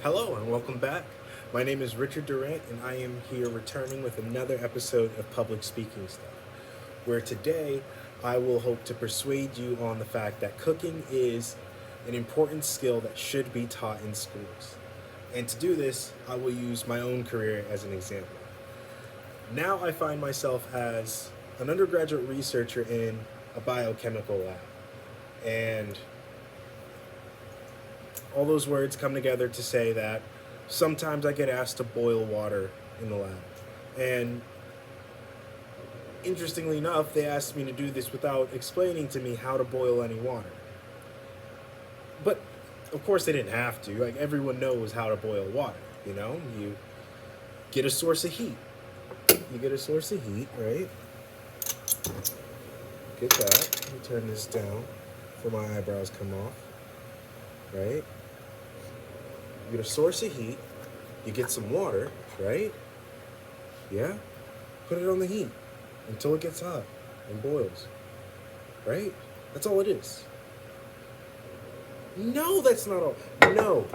Hello and welcome back. My name is Richard Durant, and I am here returning with another episode of Public Speaking Stuff, where today I will hope to persuade you on the fact that cooking is an important skill that should be taught in schools. And to do this, I will use my own career as an example. Now I find myself as an undergraduate researcher in a biochemical lab. And all those words come together to say that sometimes I get asked to boil water in the lab. And interestingly enough, they asked me to do this without explaining to me how to boil any water. But of course, they didn't have to. Like, everyone knows how to boil water. You get a source of heat. You get a source of heat, right? Get that. Let me turn this down before my eyebrows come off. Right? You get a source of heat. You get some water, right? Yeah? Put it on the heat until it gets hot and boils. Right? That's all it is. No, that's not all. No.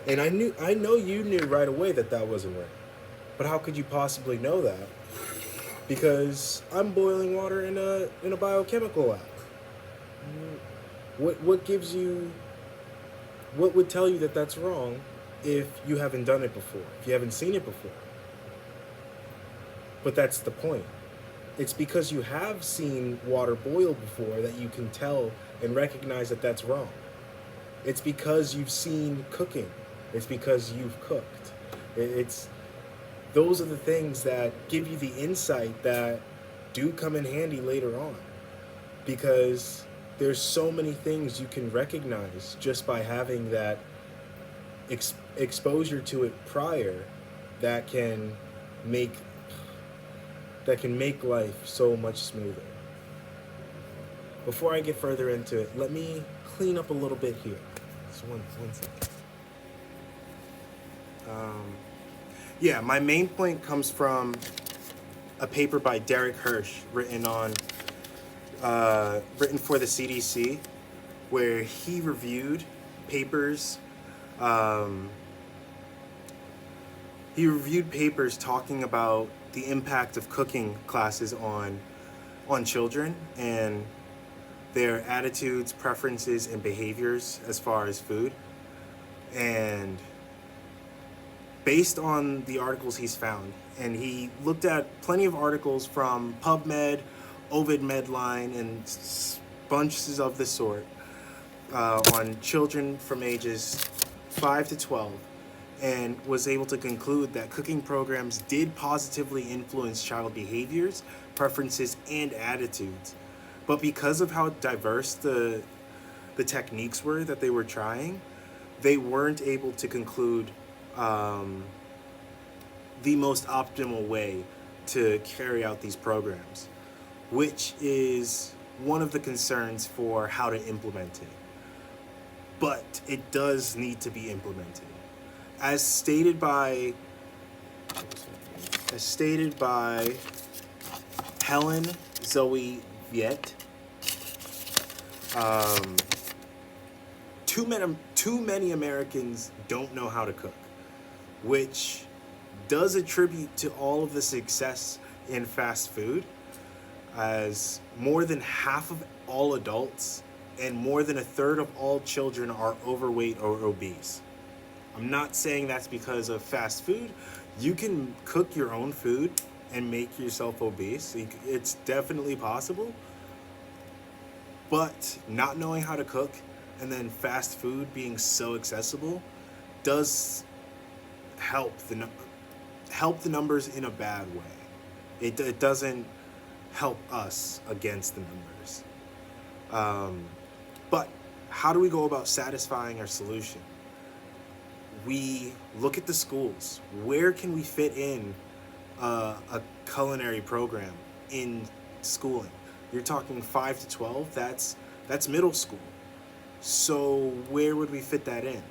And I know you knew right away that that wasn't right. But how could you possibly know that? Because I'm boiling water in a biochemical lab. What gives you? What would tell you that that's wrong if you haven't done it before? If you haven't seen it before? But that's the point. It's because you have seen water boil before that you can tell and recognize that that's wrong. It's because you've seen cooking. It's because you've cooked. It's those are the things that give you the insight that do come in handy later on. Because there's so many things you can recognize just by having that exposure to it prior that can make life so much smoother. Before I get further into it, let me clean up a little bit here. Just one second. Yeah, my main point comes from a paper by Derek Hirsch written for the CDC, where he reviewed papers. He reviewed papers talking about the impact of cooking classes on children and their attitudes, preferences, and behaviors as far as food. And based on the articles he's found, and he looked at plenty of articles from PubMed, Ovid Medline, and bunches of the sort on children from ages 5 to 12, and was able to conclude that cooking programs did positively influence child behaviors, preferences, and attitudes. But because of how diverse the techniques were that they were trying, they weren't able to conclude the most optimal way to carry out these programs, which is one of the concerns for how to implement it. But it does need to be implemented. As stated by Helen Zoe Viet, too many Americans don't know how to cook, which does attribute to all of the success in fast food, as more than half of all adults and more than a third of all children are overweight or obese. I'm not saying that's because of fast food. You can cook your own food and make yourself obese. It's definitely possible. But not knowing how to cook and then fast food being so accessible does help the numbers in a bad way. It doesn't help us against the numbers. But how do we go about satisfying our solution? We look at the schools. Where can we fit in a culinary program in schooling? You're talking 5 to 12. That's middle school. So where would we fit that in?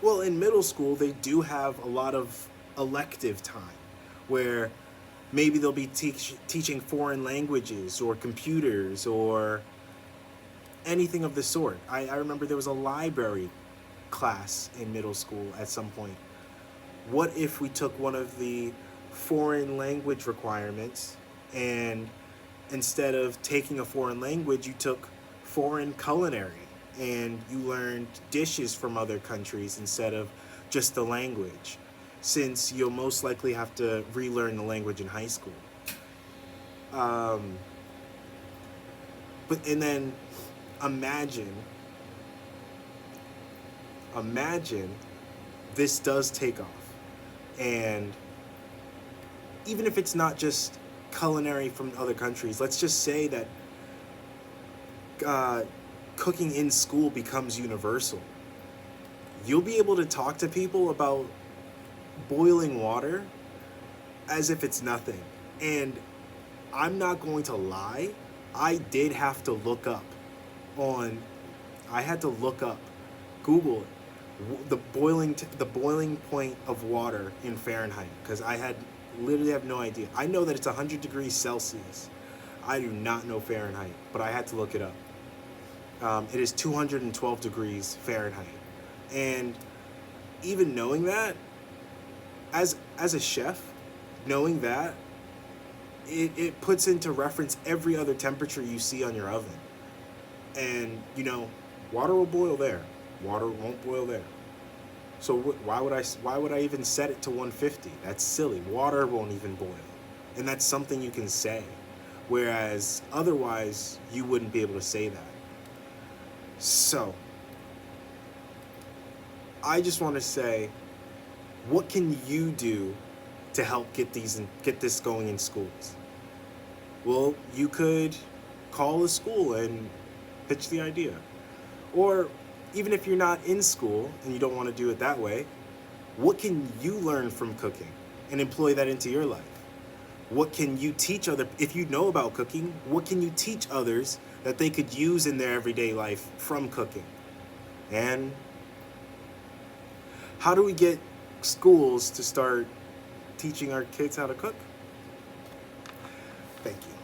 Well, in middle school, they do have a lot of elective time where maybe they'll be teaching foreign languages or computers or anything of the sort. I remember there was a library class in middle school at some point. What if we took one of the foreign language requirements, and instead of taking a foreign language, you took foreign culinary and you learned dishes from other countries instead of just the language, since you'll most likely have to relearn the language in high school. Um, and then imagine, imagine this does take off, and even if it's not just culinary from other countries, let's just say that uh, cooking in school becomes universal. You'll be able to talk to people about boiling water as if it's nothing. And I'm not going to lie, I did have to look up on, I had to look up, Google it, the boiling point of water in Fahrenheit, because I had literally have no idea. I know that it's 100 degrees Celsius. I do not know Fahrenheit, but I had to look it up. It is 212 degrees Fahrenheit. And even knowing that, as a chef, knowing that, it puts into reference every other temperature you see on your oven. And, you know, water will boil there. Water won't boil there. So why would I even set it to 150? That's silly. Water won't even boil. And that's something you can say. Whereas otherwise, you wouldn't be able to say that. So, I just want to say, what can you do to help get this going in schools? Well, you could call a school and pitch the idea. Or even if you're not in school and you don't want to do it that way, what can you learn from cooking and employ that into your life? What can you teach if you know about cooking, what can you teach others that they could use in their everyday life from cooking? And how do we get schools to start teaching our kids how to cook? Thank you.